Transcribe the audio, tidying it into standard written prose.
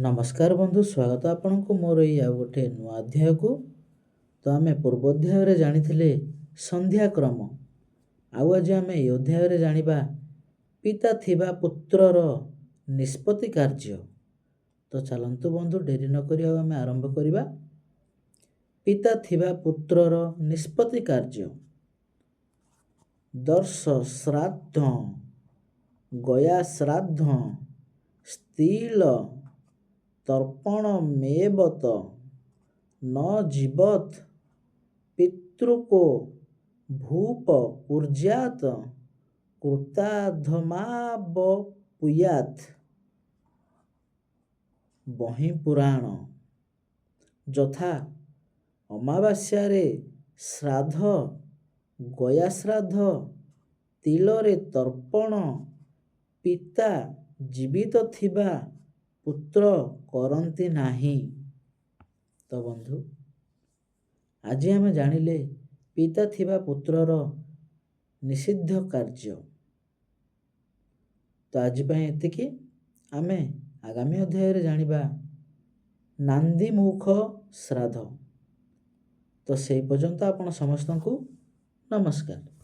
नमस्कार बंधु, स्वागत आपनku मोर एई आ गोटे नुआ अध्याय को। तो आमे पूर्व अध्याय रे जानिथिले संध्या क्रम। आउ आज आमे एई अध्याय रे जानिबा पिता थिबा पुत्रर निष्पत्ति कार्य। तो चलंतु बंधु, डेरी न करी आमे आरंभ करिबा। पिता थिबा पुत्रर निष्पत्ति कार्य। दर्श श्राद्ध, गया श्राद्ध, स्तील तर्पण मेवत, न जीवत पितृको भूप कुर्यात, कृताधमावपुयात। बही पुराण। यथा अमावास्यारे श्राद्ध, गया श्राद्ध, तिलरे तर्पण पिता जीवित थिबा पुत्र करंती नाही। तो बंधु, आज आमे जानिले पिता थिबा पुत्रर निषिद्ध कार्य। तो आज पय एतिकी। आमे आगामी अध्याय रे जानिबा नांदी मुख श्राद्ध। तो सेई पर्यंत आपण समस्तंकु नमस्कार।